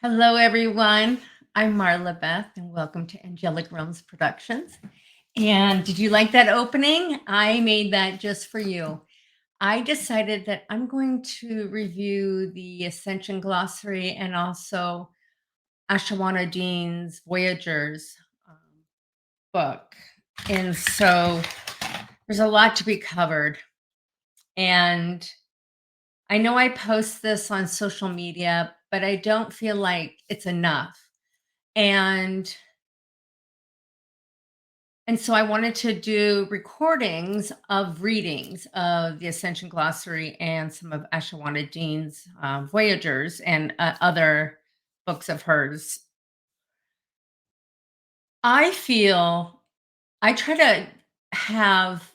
Hello, everyone. I'm Marla Beth, and welcome to Angelic Realms Productions. And did you like that opening? I made that just for you. I decided that I'm going to review the Ascension Glossary and also Deane's Voyagers book. And so there's a lot to be covered. And I know I post this on social media, but I don't feel like it's enough. And And so I wanted to do recordings of readings of the Ascension Glossary and some of Deane's Voyagers and other books of hers. I feel I try to have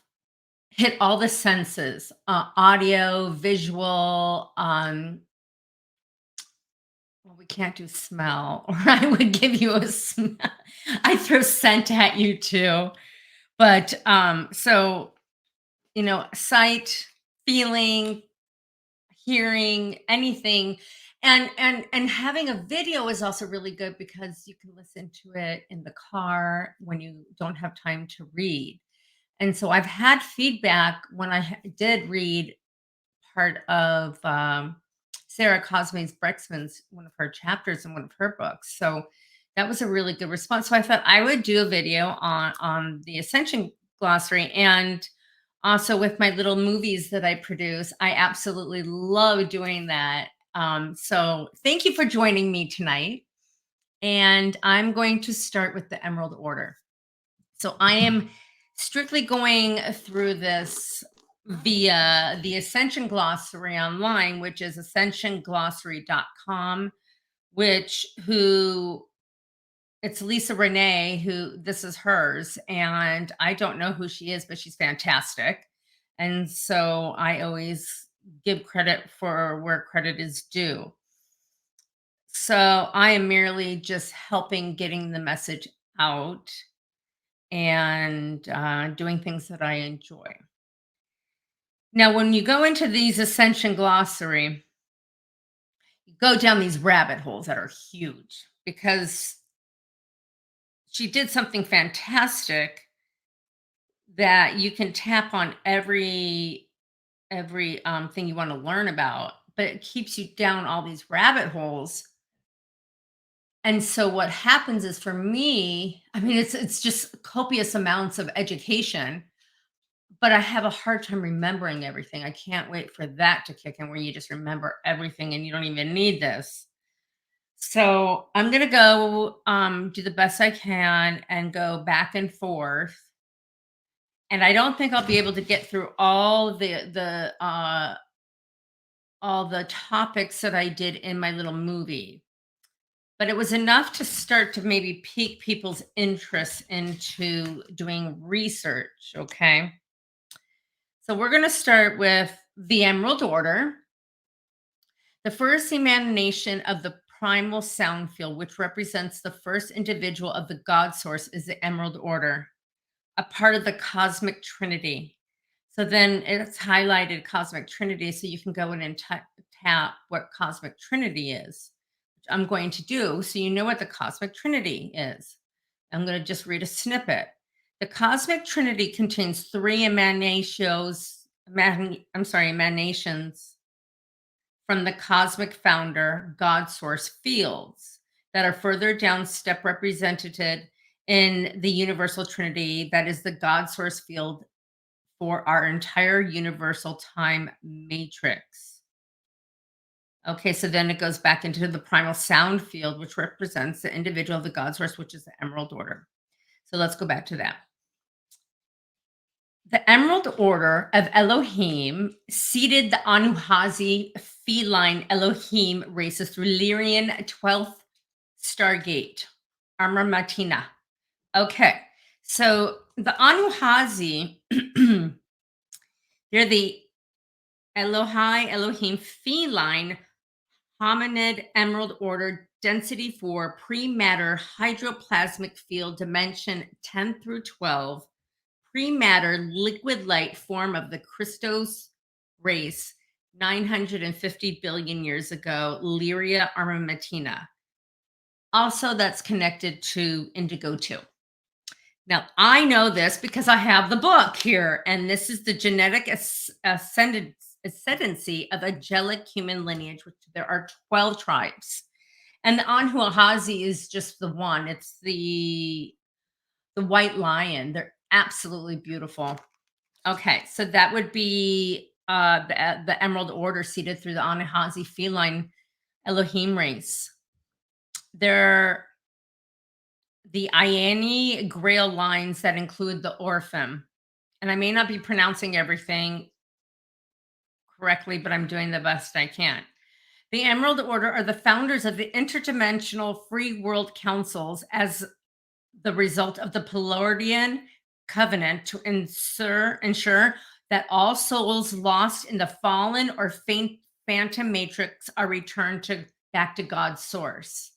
hit all the senses, audio, visual. Well, we can't do smell, or I would give you a smell. I throw scent at you too. But so sight, feeling, hearing, anything. And having a video is also really good because you can listen to it in the car when you don't have time to read. And so I've had feedback when I did read part of Sarah Cosme's Brexman's one of her chapters in one of her books. So that was a really good response. So I thought I would do a video on the Ascension Glossary, and also with my little movies that I produce. I absolutely love doing that. So thank you for joining me tonight. And I'm going to start with the Emerald Order. So I am strictly going through this via the Ascension Glossary online, which is ascensionglossary.com, which who it's Lisa Renee, who this is hers, and I don't know who she is, but she's fantastic. And so I always give credit for where credit is due. So I am merely just helping getting the message out and doing things that I enjoy. Now, when you go into these Ascension Glossary, you go down these rabbit holes that are huge because she did something fantastic that you can tap on every thing you want to learn about, but it keeps you down all these rabbit holes. And so what happens is, for me, I mean, it's just copious amounts of education, but I have a hard time remembering everything. I can't wait for that to kick in where you just remember everything and you don't even need this. So I'm gonna go do the best I can and go back and forth. And I don't think I'll be able to get through all the topics that I did in my little movie. But it was enough to start to maybe pique people's interest into doing research. Okay. So we're going to start with the Emerald Order, the first emanation of the primal sound field, which represents the first individual of the God source, is the Emerald Order, a part of the cosmic trinity. So then it's highlighted cosmic trinity, so you can go in and tap what cosmic trinity is, which I'm going to do, so you know what the cosmic trinity is. I'm going to just read a snippet. The cosmic trinity contains three emanations from the cosmic founder, God source fields that are further down step represented in the universal trinity, that is the God source field for our entire universal time matrix. Okay, so then it goes back into the primal sound field, which represents the individual of the God source, which is the Emerald Order. So let's go back to that. The Emerald Order of Elohim seeded the Anuhazi feline Elohim races through Lyrian 12th Stargate, Armor Matina. Okay, so the Anuhazi, they're the Elohim feline hominid Emerald Order density 4 pre-matter hydroplasmic field dimension 10 through 12 pre-matter liquid light form of the Christos race 950 billion years ago, Lyria armamentina. Also, that's connected to indigo too. Now, I know this because I have the book here, and this is the genetic ascendancy of angelic human lineage, which there are 12 tribes. And the Anhuahazi is just the one. It's the white lion. They're absolutely beautiful. Okay, so that would be the Emerald Order seated through the Anahazi feline Elohim race. They're the Iani Grail lines that include the Orphan. And I may not be pronouncing everything correctly, but I'm doing the best I can. The Emerald Order are the founders of the interdimensional free world councils as the result of the Palladian covenant to ensure that all souls lost in the fallen or phantom matrix are returned to back to God's source.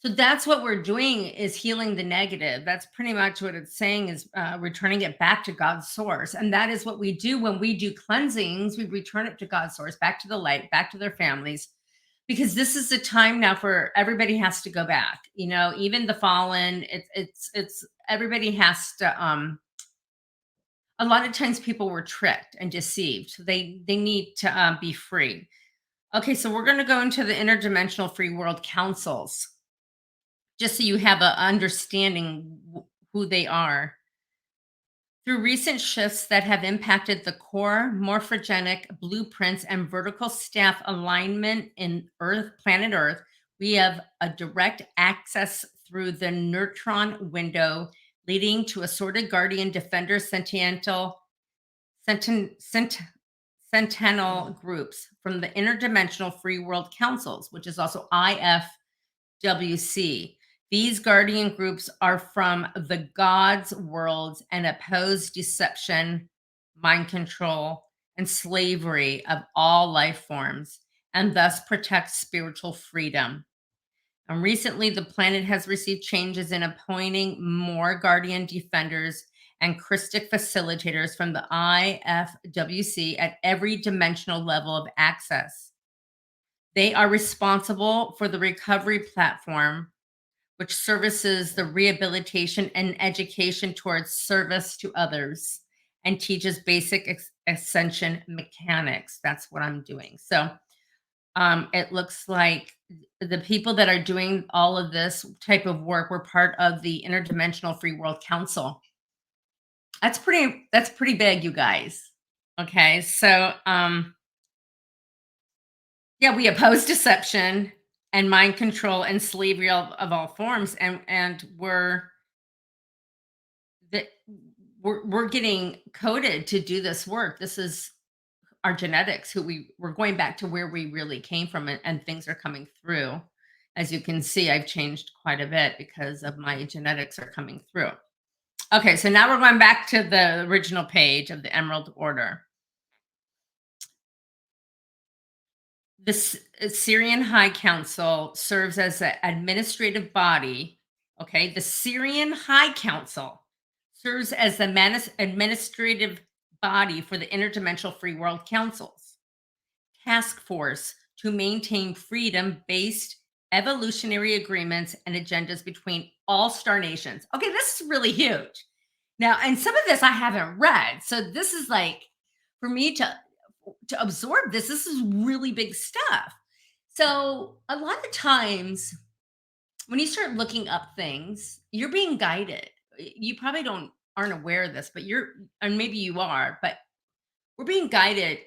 So that's what we're doing, is healing the negative. That's pretty much what it's saying, is returning it back to God's source. And that is what we do when we do cleansings. We return it to God's source, back to the light, back to their families, because this is the time now for everybody has to go back. You know, even the fallen. It's everybody has to. A lot of times people were tricked and deceived. So they need to be free. Okay, so we're going to go into the interdimensional free world councils, just so you have a understanding who they are. Through recent shifts that have impacted the core morphogenic blueprints and vertical staff alignment in planet Earth, we have a direct access through the neutron window, leading to assorted guardian defender senten, sent, sentinel groups from the interdimensional free world councils, which is also IFWC. These guardian groups are from the God's worlds and oppose deception, mind control, and slavery of all life forms, and thus protect spiritual freedom. And recently, the planet has received changes in appointing more guardian defenders and Christic facilitators from the IFWC at every dimensional level of access. They are responsible for the recovery platform, which services the rehabilitation and education towards service to others and teaches basic ascension mechanics. That's what I'm doing. So it looks like the people that are doing all of this type of work were part of the Interdimensional Free World Council. That's pretty big, you guys. Okay, so yeah, we oppose deception and mind control and slavery of all forms, and that we're getting coded to do this work. This is our genetics, who we're going back to where we really came from, and things are coming through. As you can see, I've changed quite a bit because of my genetics are coming through. Okay, so now we're going back to the original page of the Emerald Order. The Syrian High Council serves as an administrative body. Okay, the Syrian High Council serves as the administrative body for the Interdimensional Free World Councils task force to maintain freedom based evolutionary agreements and agendas between all star nations. Okay, this is really huge. Now, and some of this I haven't read. So this is like, for me to absorb this, this is really big stuff. So a lot of times when you start looking up things, you're being guided. You probably don't aren't aware of this, but and maybe you are, but we're being guided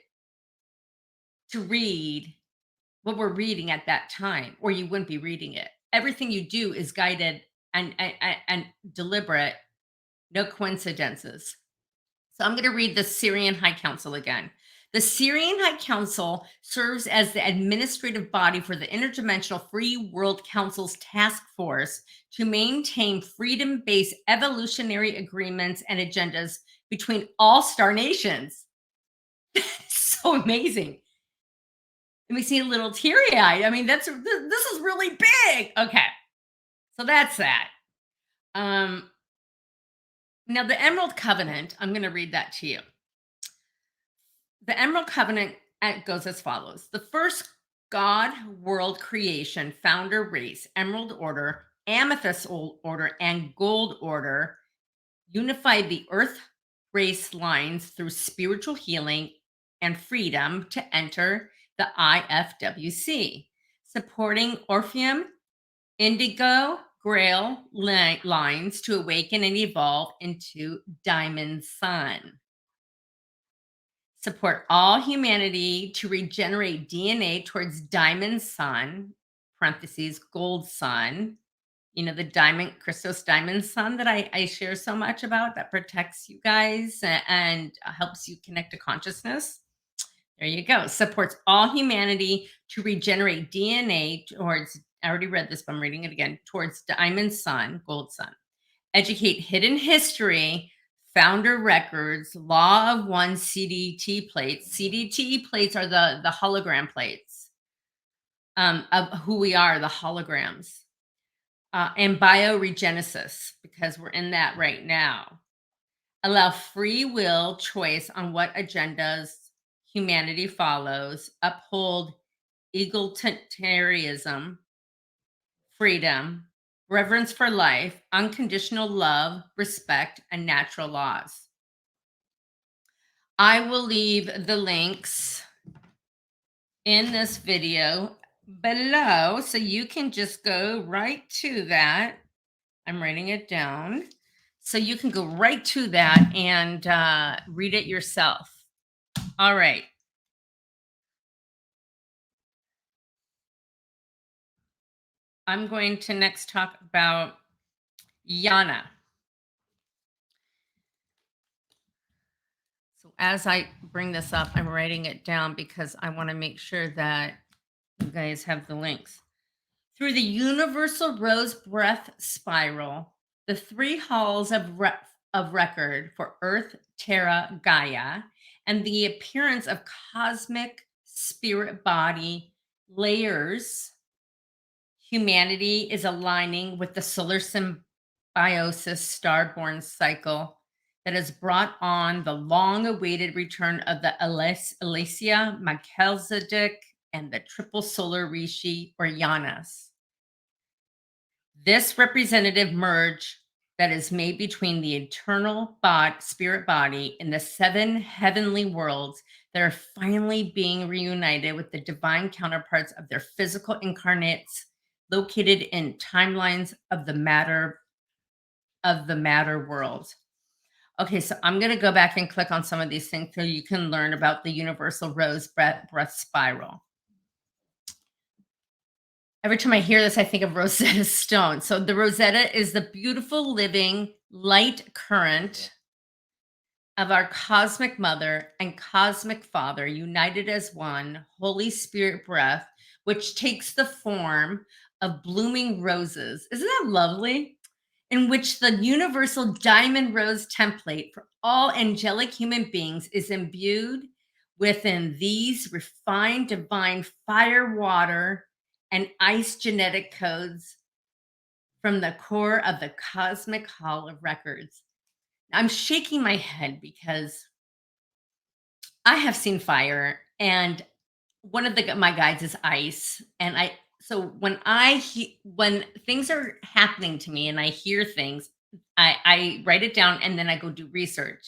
to read what we're reading at that time, or you wouldn't be reading it. Everything you do is guided and deliberate, no coincidences. So I'm going to read the Syrian High Council again. The Syrian High Council serves as the administrative body for the Interdimensional Free World Council's task force to maintain freedom based evolutionary agreements and agendas between all star nations. So amazing. It makes me a little teary eyed. I mean, this is really big. Okay. So that's that. Um, Now, the Emerald Covenant, I'm going to read that to you. The Emerald Covenant goes as follows. The first God, world creation, founder race, emerald order, amethyst order, and gold order unified the earth race lines through spiritual healing and freedom to enter the IFWC, supporting Orpheum, Indigo, Grail lines to awaken and evolve into Diamond Sun. Support all humanity to regenerate DNA towards Diamond Sun, parentheses, Gold Sun. You know, the diamond, Christos Diamond Sun that I share so much about that protects you guys and helps you connect to consciousness. There you go. Supports all humanity to regenerate DNA towards, I already read this, but I'm reading it again, towards Diamond Sun, Gold Sun. Educate hidden history, founder records, law of one CDT plates. CDT plates are the hologram plates of who we are, the holograms. And bioregenesis, because we're in that right now. Allow free will choice on what agendas humanity follows, uphold egalitarianism, freedom, reverence for life, unconditional love, respect, and natural laws. I will leave the links in this video below so you can just go right to that. I'm writing it down. So you can go right to that and read it yourself. All right. I'm going to next talk about Yana. So as I bring this up, I'm writing it down because I want to make sure that you guys have the links. Through the universal rose breath spiral, the three halls of record for Earth, Terra, Gaia, and the appearance of cosmic spirit body layers, humanity is aligning with the solar symbiosis starborn cycle that has brought on the long awaited return of the Elaysa, Melchizedek, and the triple solar Rishi or Yanas. This representative merge that is made between the eternal spirit body and the seven heavenly worlds that are finally being reunited with the divine counterparts of their physical incarnates located in timelines of the matter world. Okay, so I'm going to go back and click on some of these things so you can learn about the universal rose breath spiral. Every time I hear this, I think of Rosetta Stone. So the Rosetta is the beautiful living light current of our cosmic mother and cosmic father united as one, Holy Spirit breath, which takes the form of blooming roses. Isn't that lovely? In which the universal diamond rose template for all angelic human beings is imbued within these refined divine fire, water, and ice genetic codes from the core of the cosmic hall of records. I'm shaking my head because I have seen fire, and one of my guides is ice, and I so when things are happening to me and I hear things, I write it down and then I go do research.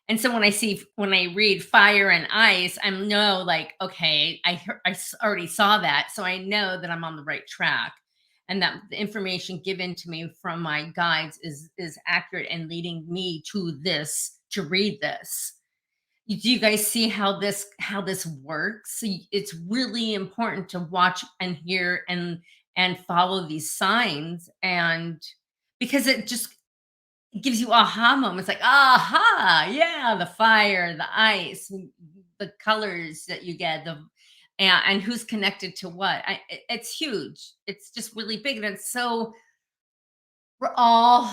And so when I read fire and ice, I know like okay, already saw that, so I know that I'm on the right track, and that the information given to me from my guides is accurate and leading me to read this. Do you guys see how this works? It's really important to watch and hear and follow these signs, and because it just gives you aha moments like aha, yeah, the fire, the ice, the colors that you get, and who's connected to what. It's huge. It's just really big, and it's so we're all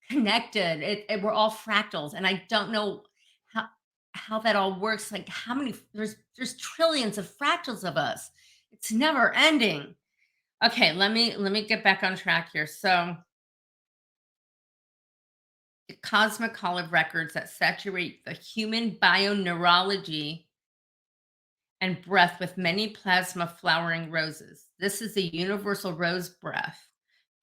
connected. We're all fractals, and I don't know how how that all works. Like how many there's trillions of fractals of us. It's never ending. Okay, let me get back on track here. So the cosmic hall of records that saturate the human bioneurology and breath with many plasma flowering roses. This is the universal rose breath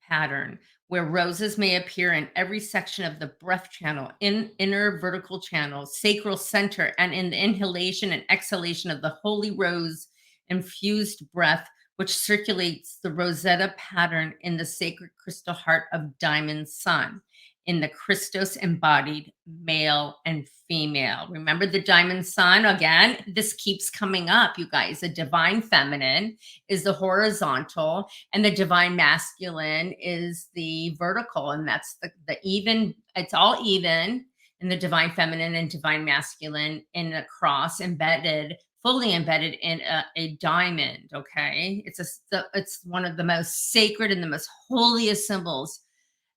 pattern where roses may appear in every section of the breath channel, in inner vertical channel, sacral center, and in the inhalation and exhalation of the holy rose infused breath, which circulates the Rosetta pattern in the sacred crystal heart of Diamond Sun, in the Christos embodied male and female. Remember the Diamond Sun? Again, this keeps coming up, you guys. The divine feminine is the horizontal, and the divine masculine is the vertical. And that's the even, it's all even in the divine feminine and divine masculine in a cross embedded, fully embedded in a diamond. Okay. It's one of the most sacred and the most holiest symbols,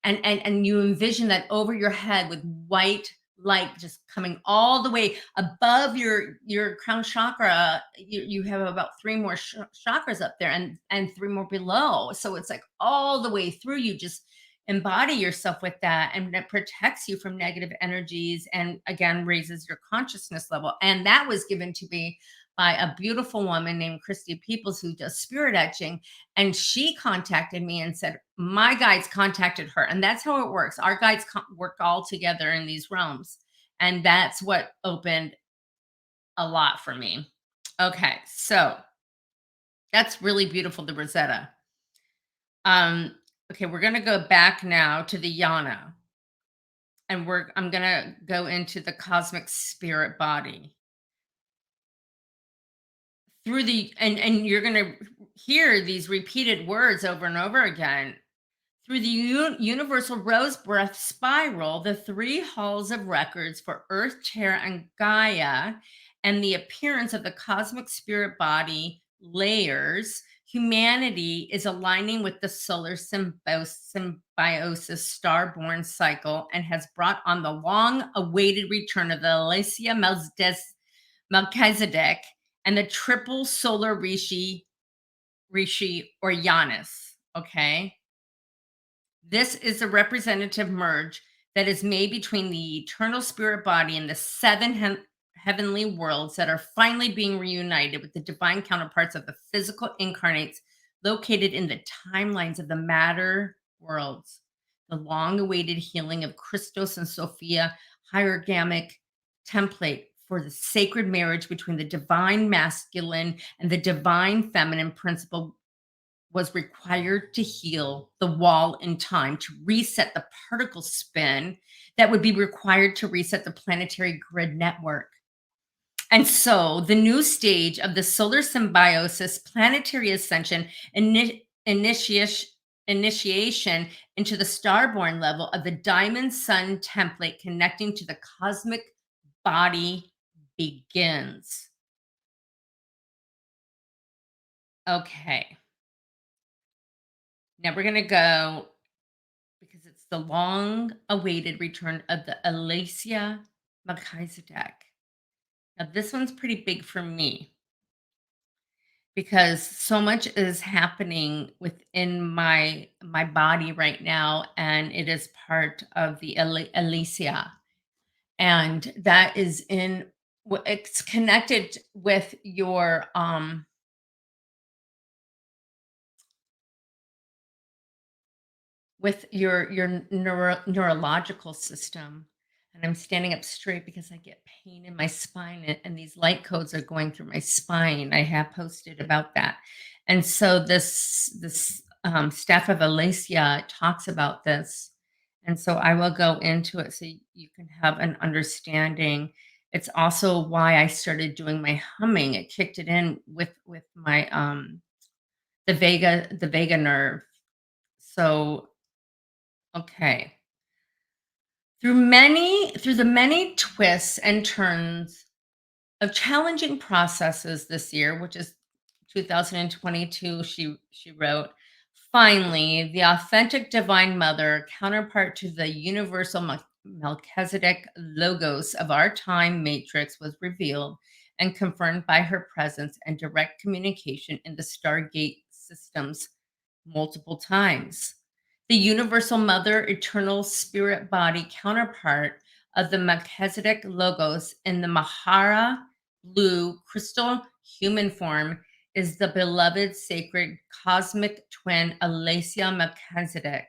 and you envision that over your head with white light just coming all the way above your crown chakra. You have about three more chakras up there, and three more below, so it's like all the way through. You just embody yourself with that, and that protects you from negative energies, and again raises your consciousness level. And that was given to me by a beautiful woman named Christy Peoples, who does spirit etching. And she contacted me and said, my guides contacted her. And that's how it works. Our guides work all together in these realms. And that's what opened a lot for me. Okay. So that's really beautiful, the Rosetta. Um, okay, we're gonna go back now to the Yana. And I'm gonna go into the cosmic spirit body. Through the and you're gonna hear these repeated words over and over again. Through the universal rose breath spiral, the three halls of records for Earth, Terra, and Gaia, and the appearance of the cosmic spirit body layers, humanity is aligning with the solar symbiosis starborn cycle, and has brought on the long awaited return of the Elaysa Melchizedek and the triple solar Rishi or Janus. Okay. This is a representative merge that is made between the eternal spirit body and the seven heavenly worlds that are finally being reunited with the divine counterparts of the physical incarnates located in the timelines of the matter worlds. The long awaited healing of Christos and Sophia hierogamic template for the sacred marriage between the divine masculine and the divine feminine principle was required to heal the wall in time to reset the particle spin that would be required to reset the planetary grid network. And so the new stage of the solar symbiosis planetary ascension initiation into the starborn level of the diamond sun template connecting to the cosmic body begins. Okay. Now we're going to go, because it's the long awaited return of the Elaysa Melchizedek. Now, this one's pretty big for me because so much is happening within my body right now, and it is part of the Elaysa, and that is in it's connected with your neurological system. And I'm standing up straight because I get pain in my spine, and these light codes are going through my spine. I have posted about that. And so this staff of Alacia talks about this. And so I will go into it so you can have an understanding. It's also why I started doing my humming. It kicked it in with my the vaga nerve. So okay. Through the many twists and turns of challenging processes this year, which is 2022, she wrote, finally, the authentic divine mother, counterpart to the universal Melchizedek logos of our time matrix, was revealed and confirmed by her presence and direct communication in the Stargate systems multiple times. The universal mother, eternal spirit body counterpart of the Melchizedek logos in the Mahara blue crystal human form is the beloved sacred cosmic twin Elaysa Melchizedek.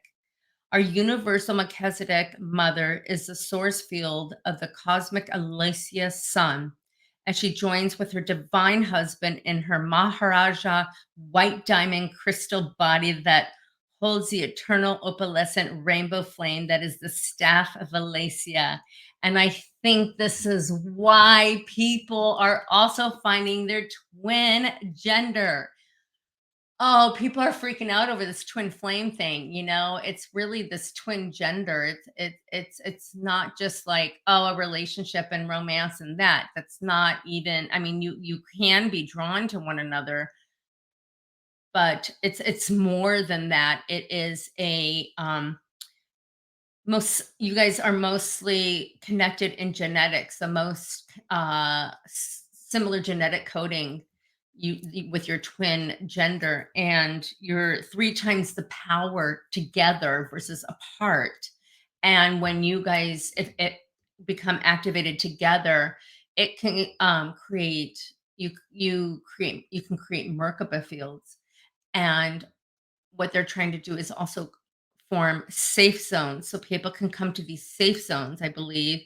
Our universal Melchizedek mother is the source field of the cosmic Elaysa sun, and she joins with her divine husband in her Maharaja white diamond crystal body that holds the eternal opalescent rainbow flame that is the staff of Elaysa. And I think this is why people are also finding their twin gender. Oh, people are freaking out over this twin flame thing, It's really this twin gender. It's not just like, oh, a relationship and romance and that. That's not even, I mean, you can be drawn to one another, but it's more than that. It is a most you guys are mostly connected in genetics, the most similar genetic coding with your twin gender, and you're three times the power together versus apart. And when you guys, if it become activated together, it can create you can create Merkaba fields. And what they're trying to do is also form safe zones so people can come to these safe zones, I believe,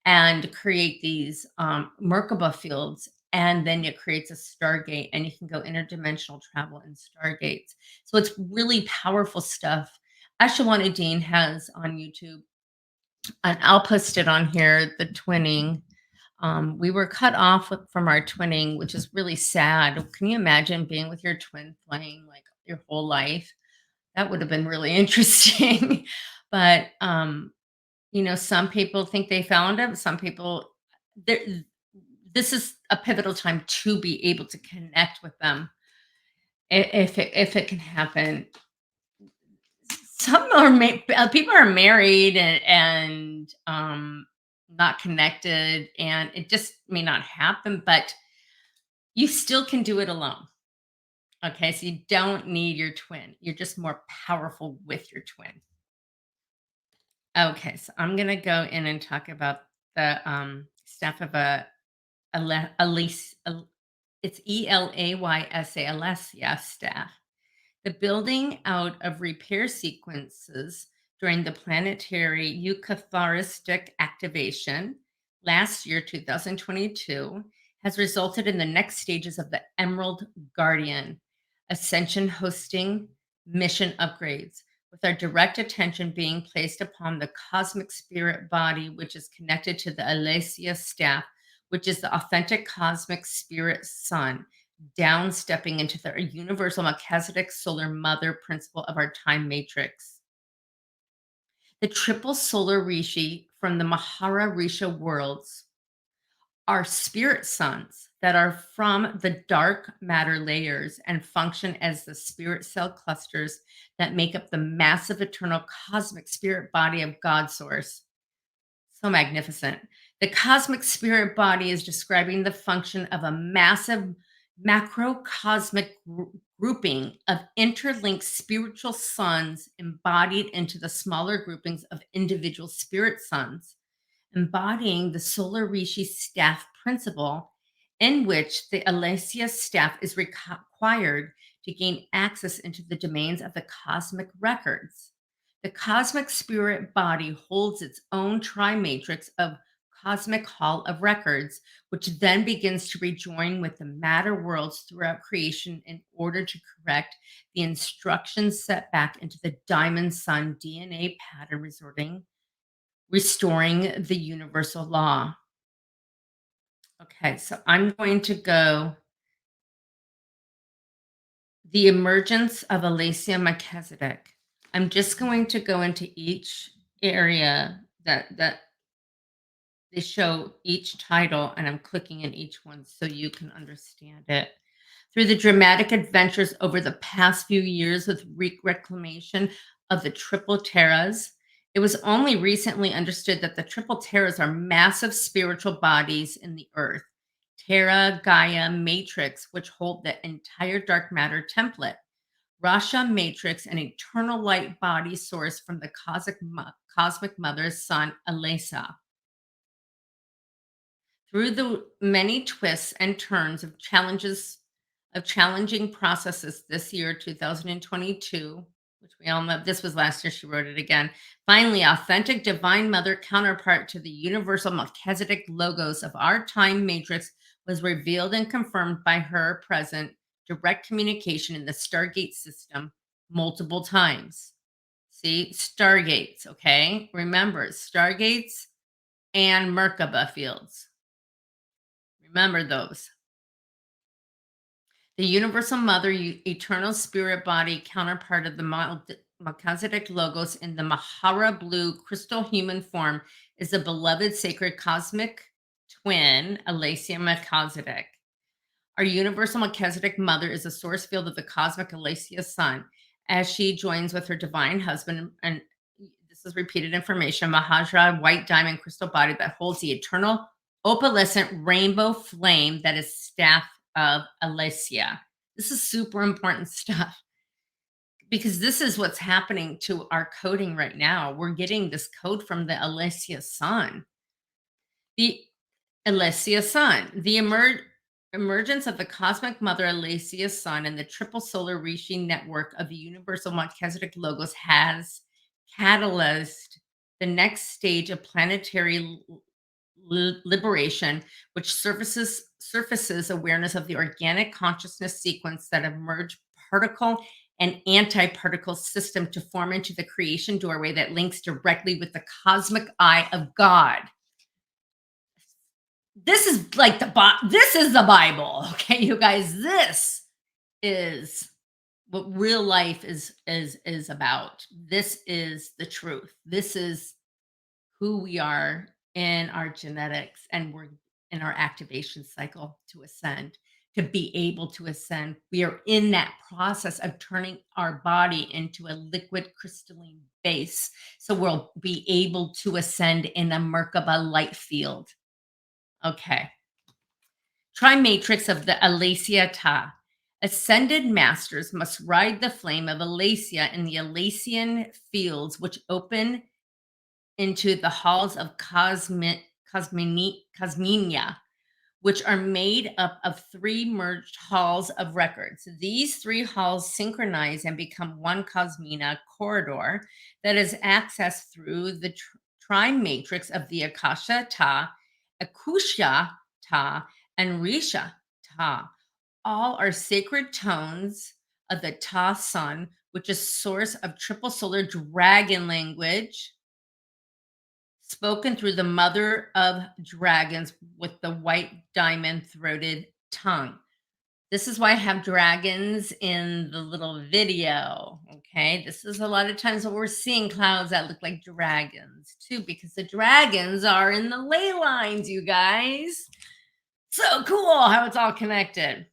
and create these Merkaba fields. And then it creates a stargate, and you can go interdimensional travel in stargates. So it's really powerful stuff. Ashayana Deane has on YouTube, and I'll post it on here, the twinning. We were cut off from our twinning, which is really sad. Can you imagine being with your twin flame like your whole life? That would have been really interesting. But, some people think they found him. Some people, there, this is a pivotal time to be able to connect with them if it can happen. Some people are married and not connected, and it just may not happen, but you still can do it alone. Okay, so you don't need your twin. You're just more powerful with your twin. Okay, so I'm gonna go in and talk about the staff of Elise. It's Elaysa, Alessia staff. The building out of repair sequences during the planetary Eucatharistic activation last year, 2022, has resulted in the next stages of the Emerald Guardian Ascension hosting mission upgrades, with our direct attention being placed upon the cosmic spirit body, which is connected to the Elaysa staff, which is the authentic cosmic spirit sun, down stepping into the universal Melchizedek solar mother principle of our time matrix. The triple solar rishi from the Mahara Risha worlds are spirit suns that are from the dark matter layers and function as the spirit cell clusters that make up the massive eternal cosmic spirit body of God source. So magnificent. The cosmic spirit body is describing the function of a massive macrocosmic grouping of interlinked spiritual suns embodied into the smaller groupings of individual spirit suns, embodying the solar rishi staff principle, in which the Elaysa staff is required to gain access into the domains of the cosmic records. The cosmic spirit body holds its own trimatrix of cosmic hall of records, which then begins to rejoin with the matter worlds throughout creation in order to correct the instructions set back into the diamond sun DNA pattern, restoring the universal law. Okay, so I'm going to go the emergence of Elaysa Melchizedek. I'm just going to go into each area that they show each title, and I'm clicking in each one so you can understand it. Through the dramatic adventures over the past few years with reclamation of the Triple Terras, it was only recently understood that the Triple Terras are massive spiritual bodies in the earth, Terra, Gaia, Matrix, which hold the entire dark matter template. Rasha Matrix, an eternal light body source from the cosmic mother's son, Elaysa. Through the many twists and turns of challenging processes this year, 2022, which we all know this was last year, she wrote it again. Finally, authentic divine mother counterpart to the universal Melchizedek logos of our time matrix was revealed and confirmed by her present direct communication in the Stargate system multiple times. See, stargates, okay? Remember, stargates and Merkaba fields. Remember those. The universal mother, eternal spirit body, counterpart of the Melchizedek logos in the Mahara blue crystal human form, is the beloved sacred cosmic twin, Elaysa Melchizedek. Our universal Melchizedek mother is the source field of the cosmic Elaysa sun, as she joins with her divine husband, and this is repeated information, Mahajra white diamond crystal body that holds the eternal opalescent rainbow flame that is staff of Elaysa. This is super important stuff because this is what's happening to our coding right now. We're getting this code from the Elaysa sun. The Elaysa sun, the emergence of the cosmic mother Elaysa sun and the triple solar Rishi network of the universal Melchizedek logos has catalyzed the next stage of planetary liberation, which surfaces awareness of the organic consciousness sequence that emerged particle and anti-particle system to form into the creation doorway that links directly with the cosmic eye of God. This is like this is the Bible, okay, you guys. This is what real life is about. This is the truth. This is who we are in our genetics, and we're in our activation cycle to ascend, to be able to ascend. We are in that process of turning our body into a liquid crystalline base, so we'll be able to ascend in a Merkaba light field. Okay. Trimatrix of the Elaysa Ta. Ascended masters must ride the flame of Elaysa in the Elaysian fields, which open into the halls of Cosmenia, which are made up of three merged halls of records. These three halls synchronize and become one Cosmina corridor that is accessed through the tri-matrix of the Akasha Ta, Akusha Ta, and Risha Ta. All are sacred tones of the Ta sun, which is source of triple solar dragon language, spoken through the mother of dragons with the white diamond throated tongue. This is why I have dragons in the little video. Okay. This is a lot of times what we're seeing clouds that look like dragons too, because the dragons are in the ley lines, you guys. So cool how it's all connected.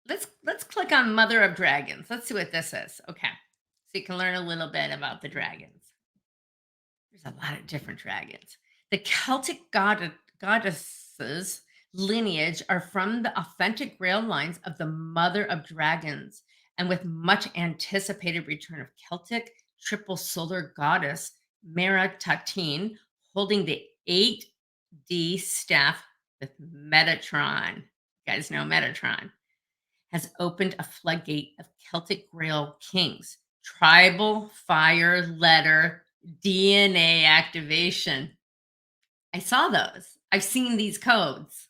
Let's click on Mother of Dragons. Let's see what this is. Okay. So you can learn a little bit about the dragons. There's a lot of different dragons. The Celtic goddesses lineage are from the authentic rail lines of the Mother of Dragons, and with much anticipated return of Celtic triple solar goddess Mara Tatine, holding the 8D staff with Metatron. You guys know Metatron has opened a floodgate of Celtic Grail kings, tribal fire letter DNA activation. I saw those. I've seen these codes.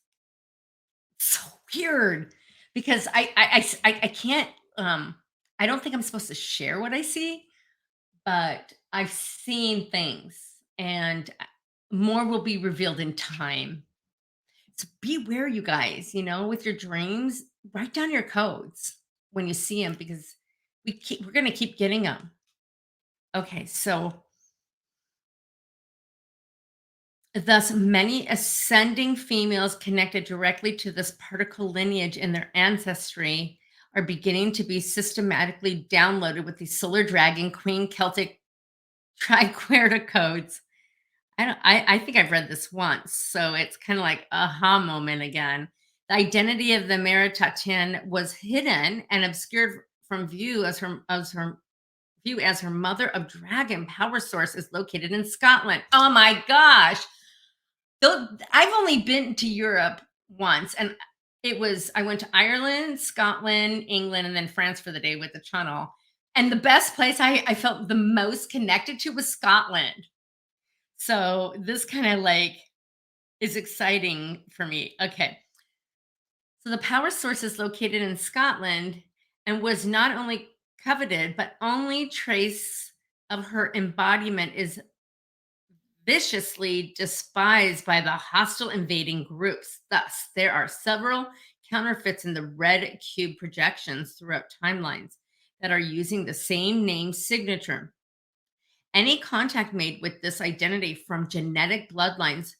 So weird because I can't I don't think I'm supposed to share what I see, but I've seen things, and more will be revealed in time. So beware, you guys, with your dreams, write down your codes when you see them because we're going to keep getting them. Okay, so thus many ascending females connected directly to this particle lineage in their ancestry are beginning to be systematically downloaded with these solar dragon queen Celtic triquarta codes. I think I've read this once, so it's kind of like aha moment again. The identity of the Meritatian was hidden and obscured from view as her mother of dragon power source is located in Scotland. Oh my gosh. Though I've only been to Europe once, and I went to Ireland, Scotland, England, and then France for the day with the Channel. And the best place I felt the most connected to was Scotland. So this kind of like is exciting for me. Okay. So the power source is located in Scotland and was not only coveted, but only trace of her embodiment is viciously despised by the hostile invading groups. Thus, there are several counterfeits in the red cube projections throughout timelines that are using the same name signature. Any contact made with this identity from genetic bloodlines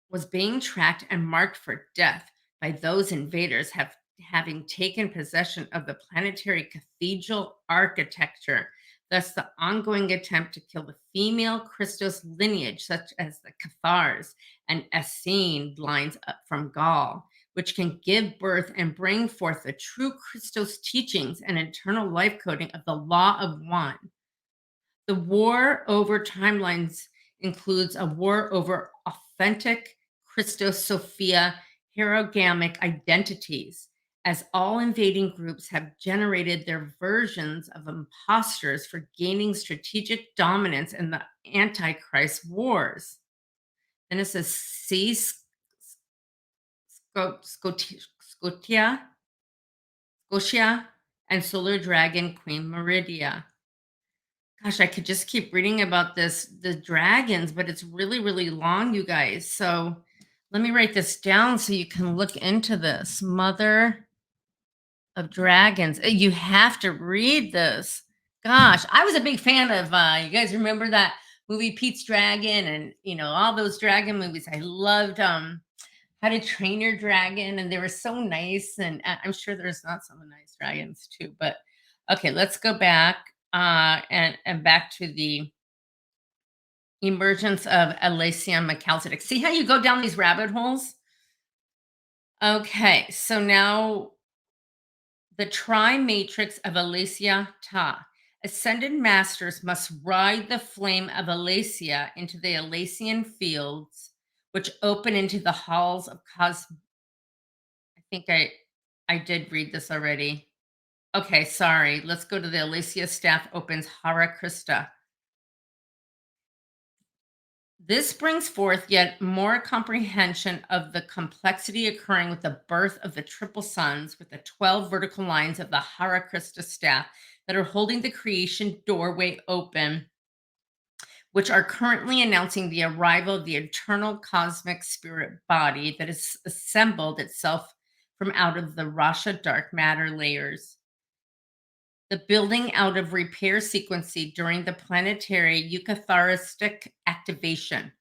was being tracked and marked for death by those invaders having taken possession of the planetary cathedral architecture. Thus, the ongoing attempt to kill the female Christos lineage, such as the Cathars and Essene lines up from Gaul, which can give birth and bring forth the true Christos teachings and eternal life coding of the law of one. The war over timelines includes a war over authentic Christos Sophia herogamic identities, as all invading groups have generated their versions of imposters for gaining strategic dominance in the Antichrist wars. Then it says, see Scotia, and Solar Dragon Queen Meridia. Gosh, I could just keep reading about the dragons, but it's really, really long, you guys. So let me write this down so you can look into this. Mother of Dragons. You have to read this. Gosh, I was a big fan of you guys remember that movie Pete's Dragon and all those dragon movies. I loved How to Train Your Dragon, and they were so nice. And I'm sure there's not some nice dragons too. But okay, let's go back and back to the emergence of Elysium Macalcidic. See how you go down these rabbit holes? Okay, so now the tri-matrix of Elysia Ta. Ascended masters must ride the flame of Elysia into the Elysian fields, which open into the halls of I think I did read this already. Okay, sorry. Let's go to the Elysia staff opens Hara Krista. This brings forth yet more comprehension of the complexity occurring with the birth of the triple suns, with the 12 vertical lines of the Hara Krista staff that are holding the creation doorway open, which are currently announcing the arrival of the eternal cosmic spirit body that has assembled itself from out of the Rasha dark matter layers. The building out of repair sequency during the planetary Eucatharistic activation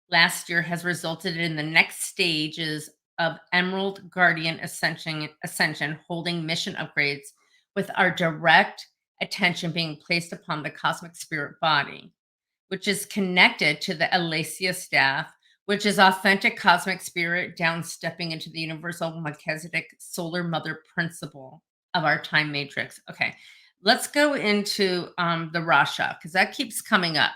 last year has resulted in the next stages of Emerald Guardian Ascension holding mission upgrades, with our direct attention being placed upon the cosmic spirit body, which is connected to the Elysia staff, which is authentic cosmic spirit down stepping into the universal Melchizedek solar mother principle of our time matrix. Okay, let's go into the Rasha, because that keeps coming up,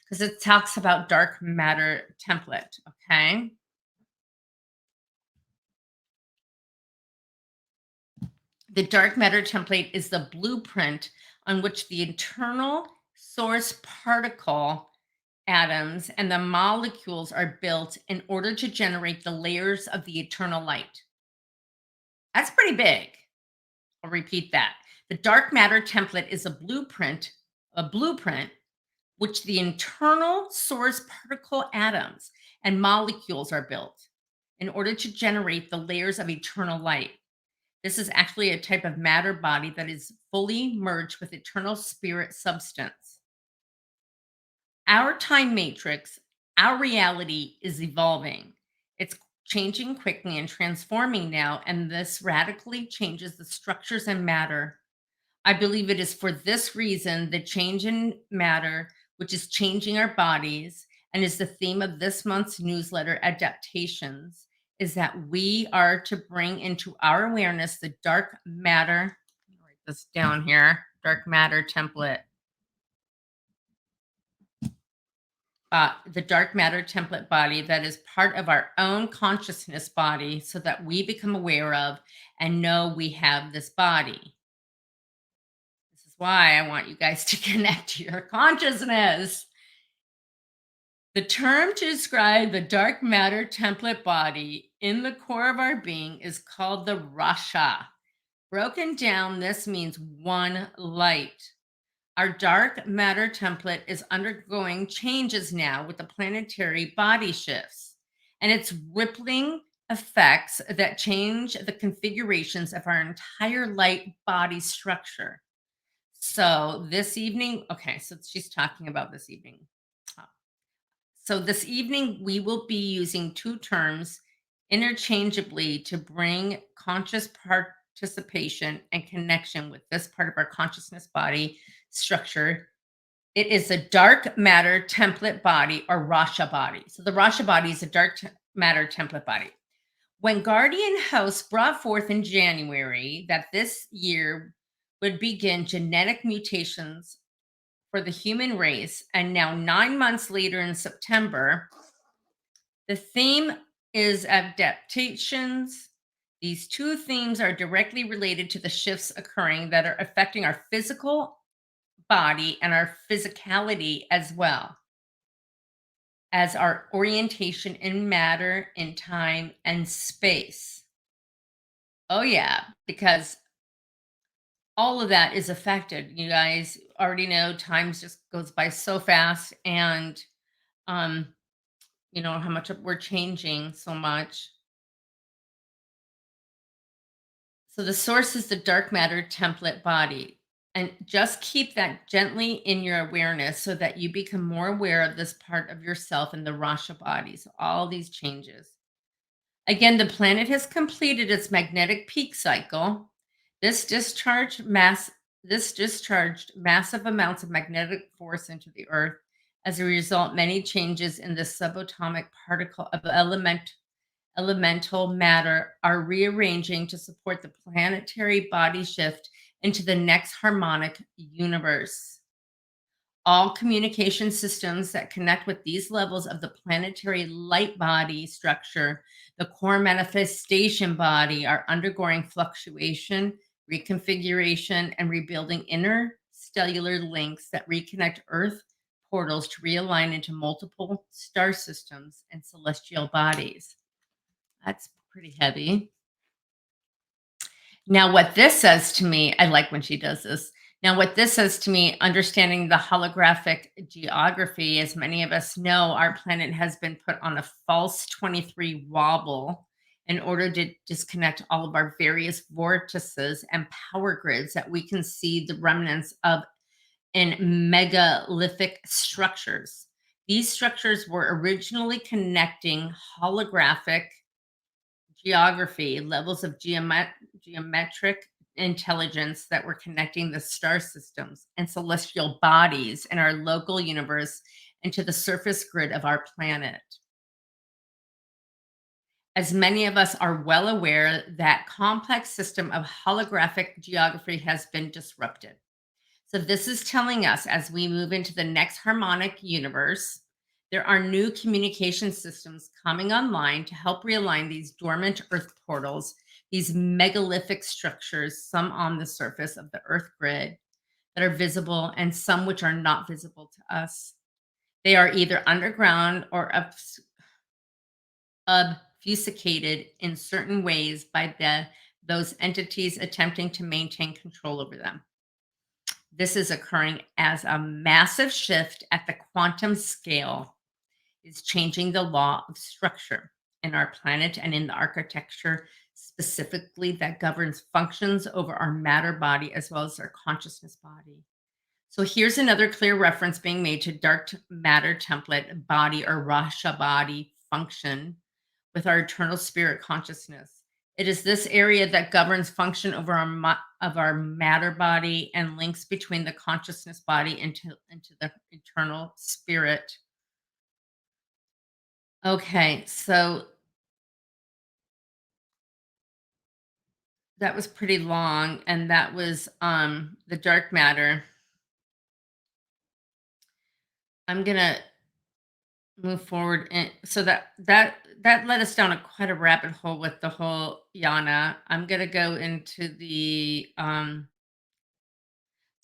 because it talks about dark matter template. Okay. The dark matter template is the blueprint on which the internal source particle atoms and the molecules are built in order to generate the layers of the eternal light. That's pretty big. I'll repeat that. The dark matter template is a blueprint which the internal source particle atoms and molecules are built in order to generate the layers of eternal light. This is actually a type of matter body that is fully merged with eternal spirit substance. Our time matrix, our reality is evolving. It's changing quickly and transforming now, and this radically changes the structures and matter. I believe it is for this reason the change in matter, which is changing our bodies, and is the theme of this month's newsletter adaptations, is that we are to bring into our awareness the dark matter. Let me write this down here. Dark matter template. the dark matter template body that is part of our own consciousness body so that we become aware of and know we have this body. This is why I want you guys to connect to your consciousness. The term to describe the dark matter template body in the core of our being is called the Rasha. Broken down, this means one light. Our dark matter template is undergoing changes now with the planetary body shifts, and it's rippling effects that change the configurations of our entire light body structure. So, this evening, okay, so she's talking about this evening. So, this evening, we will be using two terms interchangeably to bring conscious participation and connection with this part of our consciousness body structure. It is a dark matter template body or Rasha body. So, the Rasha body is a dark matter template body. When Guardian House brought forth in January that this year would begin genetic mutations for the human race, and now 9 months later in September, the theme is adaptations. These two themes are directly related to the shifts occurring that are affecting our physical body and our physicality as well as our orientation in matter, in time, and space. Oh, yeah, because all of that is affected. You guys already know time just goes by so fast, and um, you know how much we're changing so much. So the source is the dark matter template body. And just keep that gently in your awareness so that you become more aware of this part of yourself in the Rasha body. So all these changes. Again, the planet has completed its magnetic peak cycle. This discharged mass this discharged massive amounts of magnetic force into the earth. As a result, many changes in the subatomic particle of elemental matter are rearranging to support the planetary body shift into the next harmonic universe. All communication systems that connect with these levels of the planetary light body structure, the core manifestation body, are undergoing fluctuation, reconfiguration, and rebuilding interstellar links that reconnect Earth portals to realign into multiple star systems and celestial bodies. That's pretty heavy. Now, what this says to me, I like when she does this. Now, what this says to me, understanding the holographic geography, as many of us know, our planet has been put on a false 23 wobble in order to disconnect all of our various vortices and power grids that we can see the remnants of in megalithic structures. These structures were originally connecting holographic geography, levels of geometric intelligence that were connecting the star systems and celestial bodies in our local universe into the surface grid of our planet. As many of us are well aware, that complex system of holographic geography has been disrupted. So, this is telling us as we move into the next harmonic universe, there are new communication systems coming online to help realign these dormant Earth portals, these megalithic structures, some on the surface of the Earth grid that are visible and some which are not visible to us. They are either underground or obfuscated in certain ways by those entities attempting to maintain control over them. This is occurring as a massive shift at the quantum scale is changing the law of structure in our planet and in the architecture specifically that governs functions over our matter body as well as our consciousness body. So here's another clear reference being made to dark matter template body or Rasha body function with our eternal spirit consciousness. It is this area that governs function over of our matter body and links between the consciousness body into the eternal spirit. Okay, so that was pretty long, and that was the dark matter. I'm gonna move forward, and so that led us down quite a rabbit hole with the whole Yana. I'm gonna go into the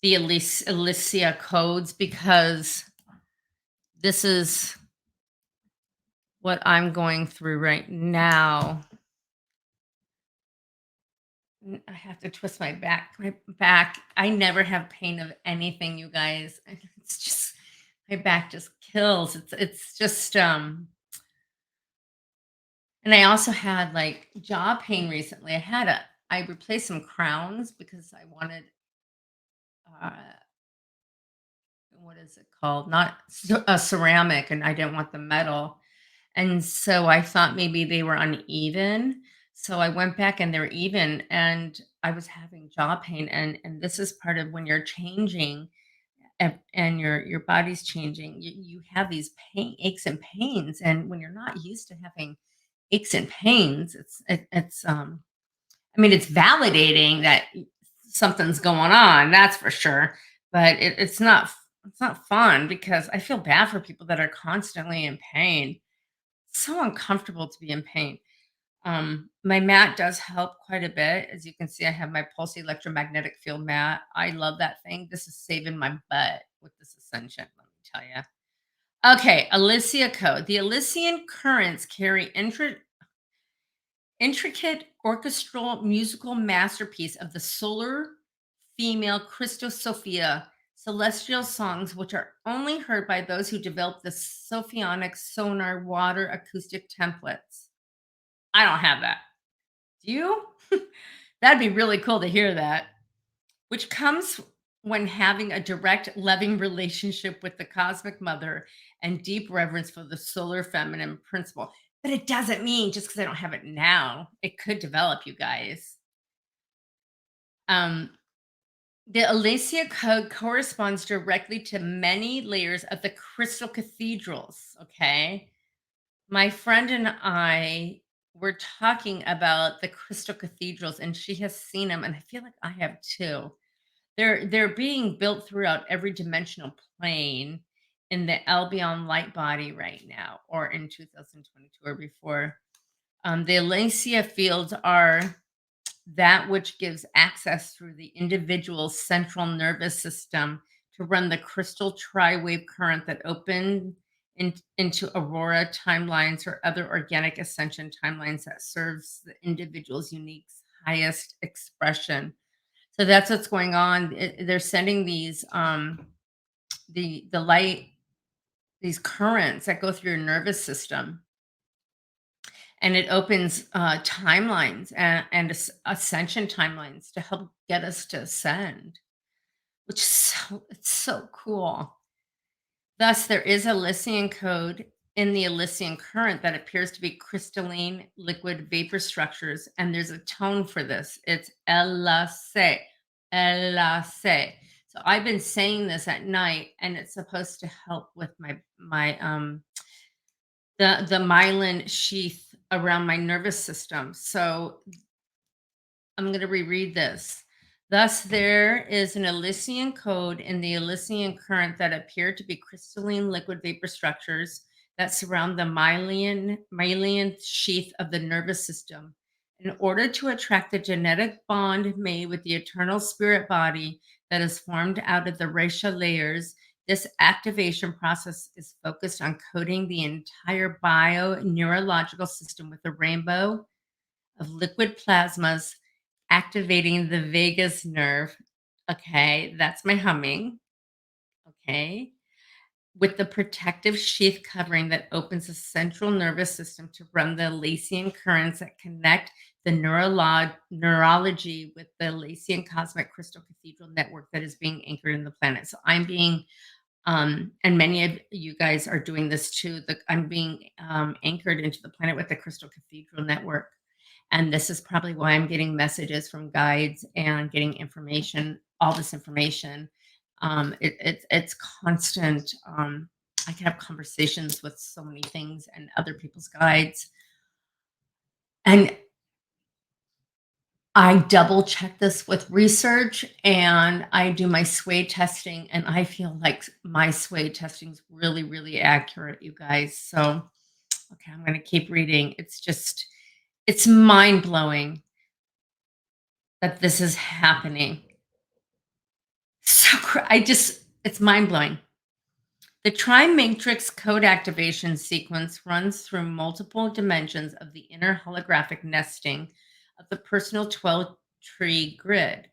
Elaysa codes, because this is what I'm going through right now. I have to twist my back. My back. I never have pain of anything, you guys. It's just my back just kills. It's just and I also had like jaw pain recently. I replaced some crowns because I wanted uh what is it called? Not a ceramic, and I didn't want the metal. And so I thought maybe they were uneven. So I went back and they're even, and I was having jaw pain, and this is part of when you're changing, and your body's changing. You have these aches and pains, and when you're not used to having aches and pains, it's I mean, it's validating that something's going on, that's for sure. But it's not fun, because I feel bad for people that are constantly in pain. So uncomfortable to be in pain. My mat does help quite a bit. As you can see, I have my pulse electromagnetic field mat. I love that thing. This is saving my butt with this ascension, let me tell you. Okay, Elaysa Code. The Elysian currents carry intricate orchestral musical masterpiece of the solar female Christosophia celestial songs, which are only heard by those who develop the Sophionic sonar water acoustic templates. I don't have that. Do you? That'd be really cool to hear that. Which comes when having a direct, loving relationship with the cosmic mother and deep reverence for the solar feminine principle. But it doesn't mean just because I don't have it now, it could develop, you guys. Um, the Elaysa Code corresponds directly to many layers of the crystal cathedrals. Okay. My friend and I were talking about the crystal cathedrals, and she has seen them, and I feel like I have too. They're being built throughout every dimensional plane in the Albion light body right now, or in 2022 or before. The Elaysa fields are that which gives access through the individual's central nervous system to run the crystal tri-wave current that open into aurora timelines or other organic ascension timelines that serves the individual's unique highest expression. So that's what's going on. They're sending these the light, these currents that go through your nervous system, and it opens timelines and ascension timelines to help get us to ascend, which is it's so cool. Thus, there is a Elysian code in the Elysian current that appears to be crystalline liquid vapor structures, and there's a tone for this. It's Elaysa, Elaysa. So I've been saying this at night, and it's supposed to help with my the myelin sheath around my nervous system. So I'm going to reread this. Thus, there is an Elysian code in the Elysian current that appear to be crystalline liquid vapor structures that surround the myelin sheath of the nervous system. In order to attract the genetic bond made with the eternal spirit body that is formed out of the racial layers, this activation process is focused on coating the entire bio neurological system with a rainbow of liquid plasmas activating the vagus nerve. Okay, that's my humming. Okay. With the protective sheath covering that opens the central nervous system to run the Elysian currents that connect the neurology with the Elysian cosmic crystal cathedral network that is being anchored in the planet. So I'm being and many of you guys are doing this too. I'm being anchored into the planet with the Crystal Cathedral Network. And this is probably why I'm getting messages from guides and getting information, all this information. It's constant. I can have conversations with so many things and other people's guides. And I double check this with research and I do my sway testing, and I feel like my sway testing is really, really accurate, you guys. So, okay, I'm going to keep reading. It's mind blowing that this is happening. So, it's mind blowing. The tri-matrix code activation sequence runs through multiple dimensions of the inner holographic nesting of the personal 12 tree grid.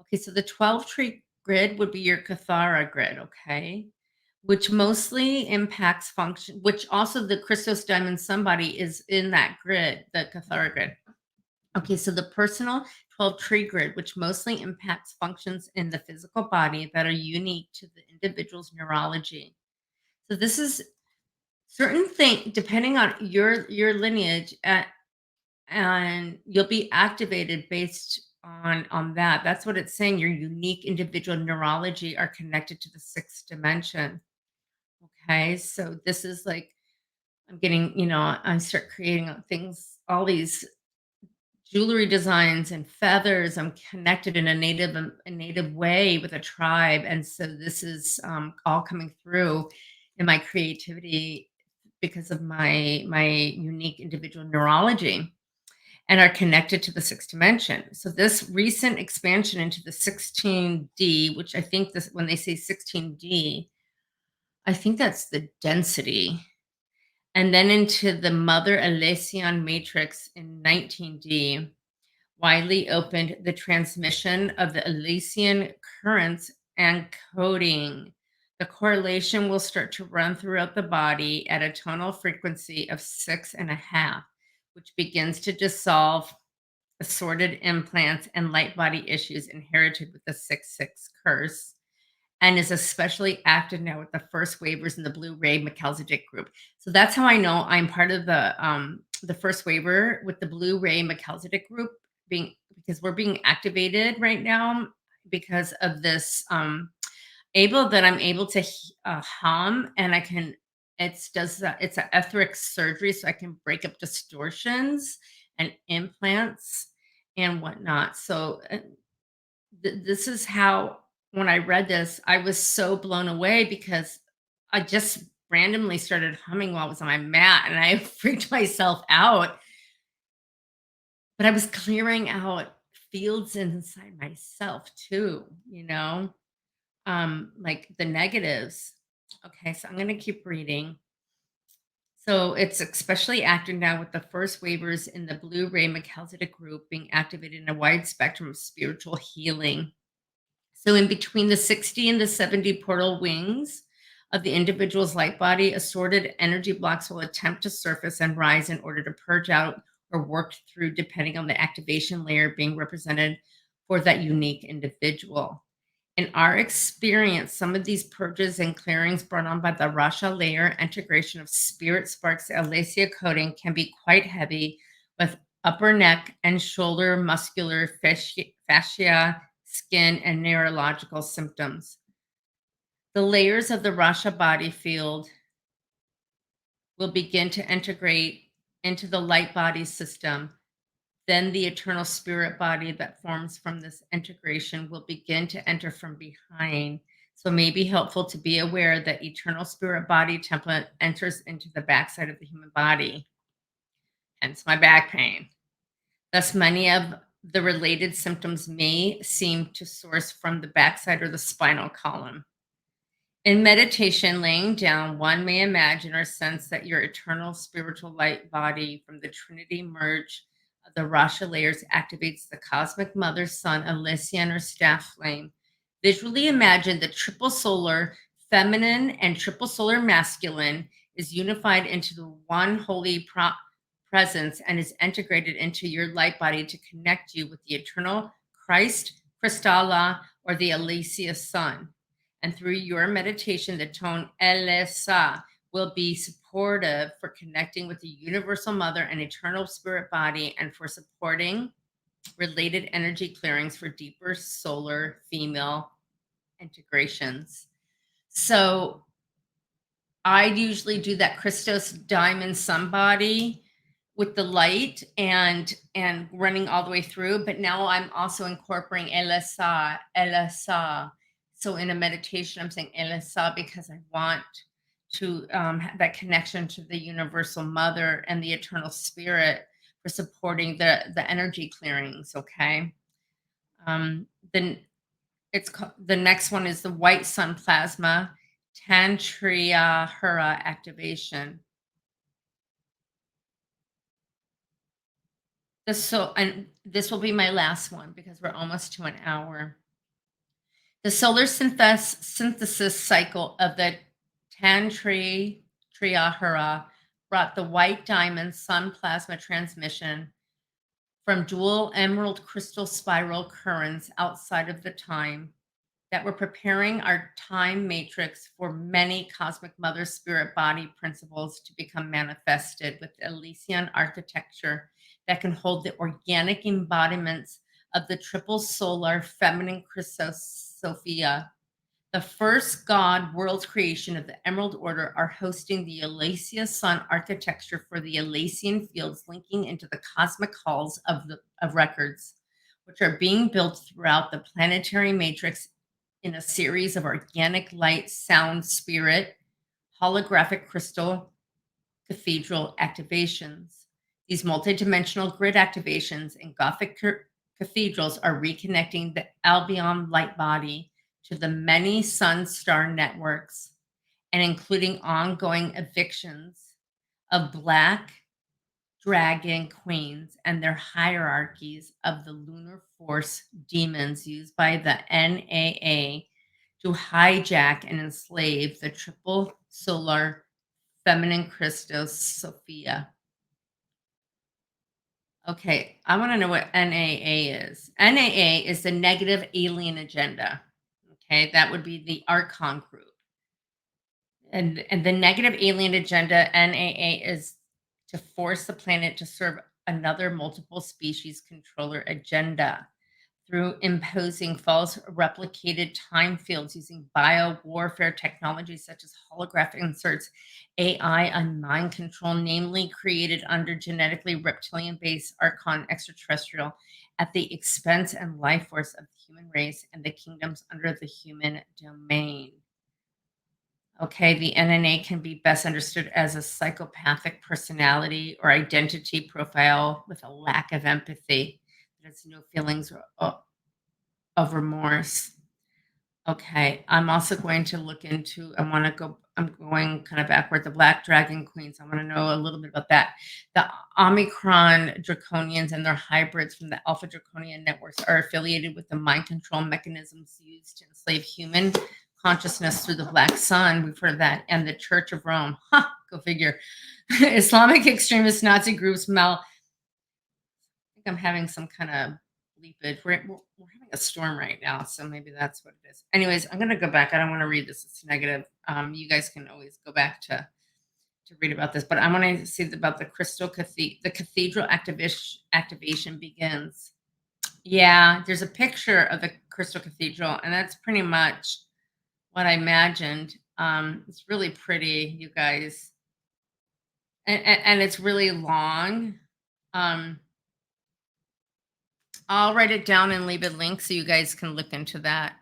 Okay, so the 12 tree grid would be your Cathara grid, okay? Which mostly impacts function, which also the Christos Diamond Somebody is in that grid, the Cathara grid. Okay, so the personal 12 tree grid, which mostly impacts functions in the physical body that are unique to the individual's neurology. So this is certain thing depending on your lineage, and you'll be activated based on that. That's what it's saying. Your unique individual neurology are connected to the sixth dimension. Okay, so this is like I'm getting, I start creating things, all these jewelry designs and feathers. I'm connected in a native way with a tribe, and so this is all coming through in my creativity because of my unique individual neurology, and are connected to the sixth dimension. So this recent expansion into the 16D, which I think this when they say 16D, I think that's the density, and then into the mother Elysian matrix in 19D widely opened the transmission of the Elysian currents and coding. The correlation will start to run throughout the body at a tonal frequency of 6.5, which begins to dissolve assorted implants and light body issues inherited with the 6/6 curse, and is especially active now with the first waivers in the Blue Ray Macalzidic group. So that's how I know I'm part of the first waiver with the Blue Ray Macalzidic group, being because we're being activated right now because of this able that I'm able to hum, and I can it's an etheric surgery, so I can break up distortions and implants and whatnot. So this is how when I read this, I was so blown away because I just randomly started humming while I was on my mat and I freaked myself out. But I was clearing out fields inside myself too, like the negatives. Okay, so I'm going to keep reading. So it's especially active now with the first waivers in the Blue Ray Macalzidic group being activated in a wide spectrum of spiritual healing. So, in between the 60 and the 70 portal wings of the individual's light body, assorted energy blocks will attempt to surface and rise in order to purge out or work through, depending on the activation layer being represented for that unique individual. In our experience, some of these purges and clearings brought on by the Rasha layer integration of spirit sparks Elaysa coding can be quite heavy, with upper neck and shoulder muscular fascia, skin, and neurological symptoms. The layers of the Rasha body field will begin to integrate into the light body system. Then the eternal spirit body that forms from this integration will begin to enter from behind. So it may be helpful to be aware that eternal spirit body template enters into the backside of the human body, hence my back pain. Thus, many of the related symptoms may seem to source from the backside or the spinal column. In meditation, laying down, one may imagine or sense that your eternal spiritual light body from the Trinity merge of the Rasha layers activates the cosmic mother, sun, Elysian, or staff flame. Visually imagine the triple solar feminine and triple solar masculine is unified into the one holy presence and is integrated into your light body to connect you with the eternal Christ, Christalla, or the Elaysa sun. And through your meditation, the tone Elaysa will be supportive for connecting with the universal mother and eternal spirit body, and for supporting related energy clearings for deeper solar female integrations. So I usually do that Christos diamond somebody, with the light and running all the way through, but now I'm also incorporating Elaysa. So in a meditation, I'm saying Elaysa because I want to have that connection to the universal mother and the eternal spirit for supporting the energy clearings. Okay. Then the next one is the white sun plasma Tantria Hura activation. And this will be my last one because we're almost to an hour. The solar synthesis cycle of the Tantri Triahara brought the white diamond sun plasma transmission from dual emerald crystal spiral currents outside of the time that we're preparing our time matrix for many cosmic mother spirit body principles to become manifested with Elysian architecture that can hold the organic embodiments of the triple solar feminine Christos Sophia. The first God world creation of the Emerald Order are hosting the Elaysa Sun architecture for the Elysian fields linking into the cosmic halls of records, which are being built throughout the planetary matrix in a series of organic light, sound, spirit, holographic crystal, cathedral activations. These multidimensional grid activations in Gothic cathedrals are reconnecting the Albion light body to the many sun star networks and including ongoing evictions of black dragon queens and their hierarchies of the lunar force demons used by the NAA to hijack and enslave the triple solar feminine Christos Sophia. Okay, I want to know what NAA is. NAA is the negative alien agenda. Okay, that would be the Archon group. And the negative alien agenda, NAA, is to force the planet to serve another multiple species controller agenda through imposing false replicated time fields using bio warfare technologies such as holographic inserts, AI, and mind control, namely created under genetically reptilian based Archon extraterrestrial at the expense and life force of the human race and the kingdoms under the human domain. Okay, the NNA can be best understood as a psychopathic personality or identity profile with a lack of empathy. There's no feelings of remorse. Okay, I'm also going to look into, I'm going kind of backward, the Black Dragon Queens. I want to know a little bit about that. The Omicron Draconians and their hybrids from the Alpha Draconian networks are affiliated with the mind control mechanisms used to enslave human consciousness through the Black Sun. We've heard of that. And the Church of Rome. Ha, go figure. Islamic extremist Nazi groups. I think I'm having some kind of leapage. We're having a storm right now, so maybe that's what it is. Anyways, I'm going to go back. I don't want to read this. It's negative. You guys can always go back to read about this, but I want to see about the the cathedral activation begins. Yeah, there's a picture of the Crystal Cathedral, and that's pretty much what I imagined. It's really pretty, you guys, and it's really long. I'll write it down and leave a link so you guys can look into that.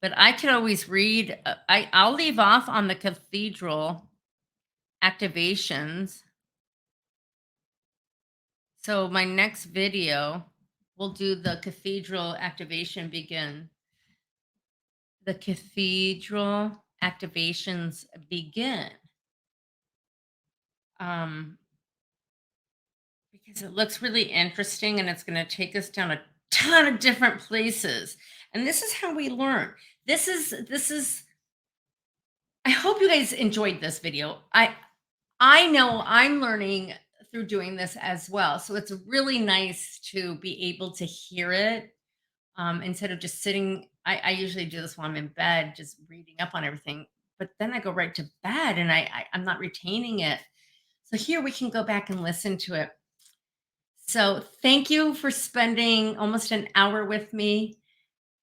But I could always read. I'll leave off on the cathedral activations. So my next video, we'll do the cathedral activation begin. The cathedral activations begin. Because it looks really interesting and it's going to take us down a ton of different places. And this is how we learn. This is I hope you guys enjoyed this video. I know I'm learning through doing this as well. So it's really nice to be able to hear it instead of just sitting. I usually do this while I'm in bed, just reading up on everything. But then I go right to bed and I'm not retaining it. So here we can go back and listen to it. So thank you for spending almost an hour with me.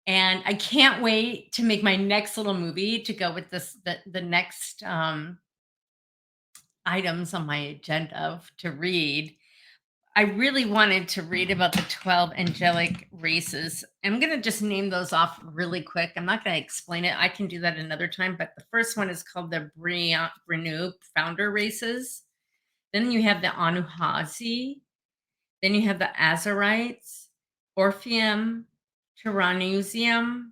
And I can't wait to make my next little movie to go with the next items on my agenda to read. I really wanted to read about the 12 angelic races. I'm going to just name those off really quick. I'm not going to explain it. I can do that another time. But the first one is called the Brenu founder races. Then you have the Anuhasi. Then you have the Azarites, Orpheum, Tyrannusium,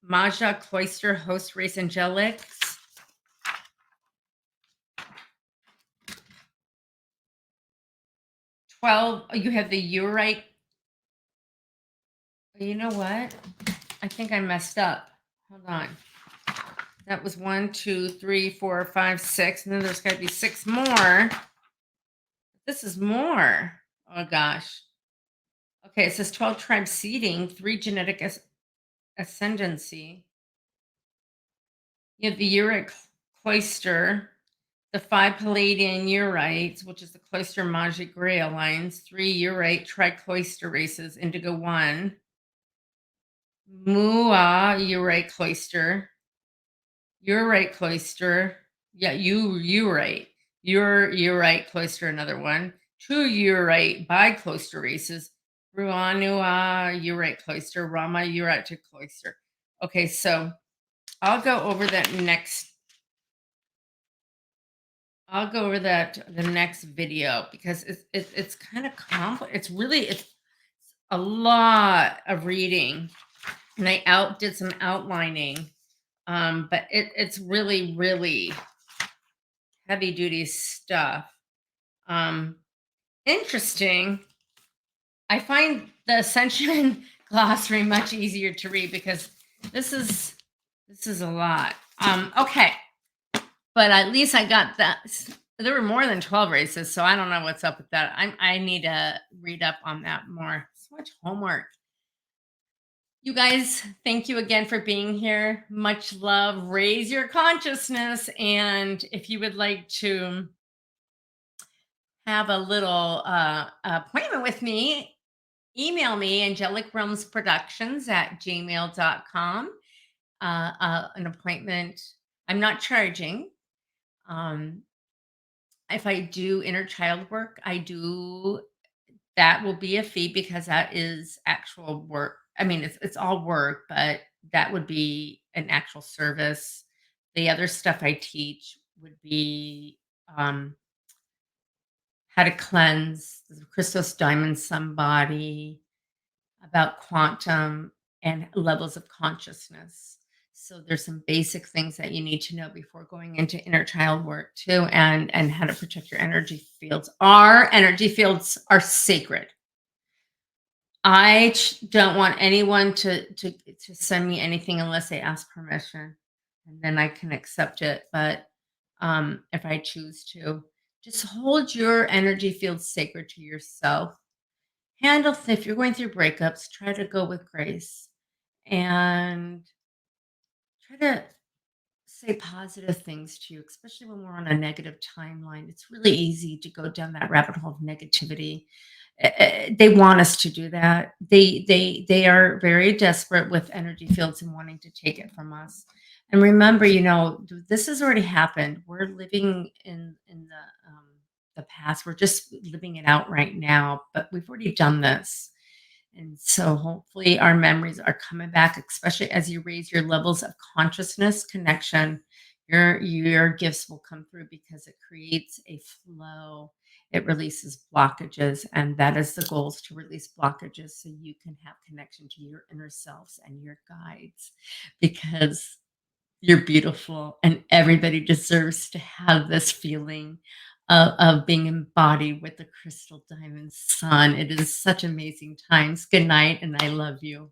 Maja Cloister Host Race Angelics. 12, you have the Urite. You know what? I think I messed up. Hold on. That was 1, 2, 3, 4, 5, 6. And then there's got to be 6 more. This is more. Oh, gosh. Okay, it says 12 tribe seeding, 3 genetic ascendancy. You have the Uric cloister, the 5 Palladian Urites, which is the cloister Magic Gray Alliance, 3 Urite tricloister races, Indigo 1, Mua Urite cloister, Urite cloister, yeah, Urite, Urite cloister, another one, 2 Urite bicloister races, Ruanua Urite cloister, Rama Urite cloister. Okay, so I'll go over that next. I'll go over that the next video because it's kind of complex. It's a lot of reading, and I did some outlining, but it's really heavy duty stuff. Interesting. I find the Ascension Glossary much easier to read because this is a lot. Okay. But at least I got that. There were more than 12 races, so I don't know what's up with that. I need to read up on that more. So much homework. You guys, thank you again for being here. Much love. Raise your consciousness. And if you would like to have a little appointment with me, email me, Angelic Realms Productions at gmail.com. An appointment. I'm not charging. If I do inner child work, that will be a fee because that is actual work. I mean, it's all work, but that would be an actual service. The other stuff I teach would be how to cleanse the Christos diamond somebody, about quantum and levels of consciousness. So there's some basic things that you need to know before going into inner child work too, and how to protect your energy fields. Our energy fields are sacred. I don't want anyone to send me anything unless they ask permission, and then I can accept it. But if I choose to, just hold your energy field sacred to yourself. If you're going through breakups, try to go with grace and try to say positive things to you, especially when we're on a negative timeline. It's really easy to go down that rabbit hole of negativity. They want us to do that. They are very desperate with energy fields and wanting to take it from us. And remember, this has already happened. We're living in the past. We're just living it out right now, but we've already done this. And so hopefully our memories are coming back, especially as you raise your levels of consciousness connection. Your gifts will come through because it creates a flow. It releases blockages, and that is the goal, is to release blockages so you can have connection to your inner selves and your guides, because you're beautiful and everybody deserves to have this feeling of being embodied with the crystal diamond sun. It is such amazing times. Good night, and I love you.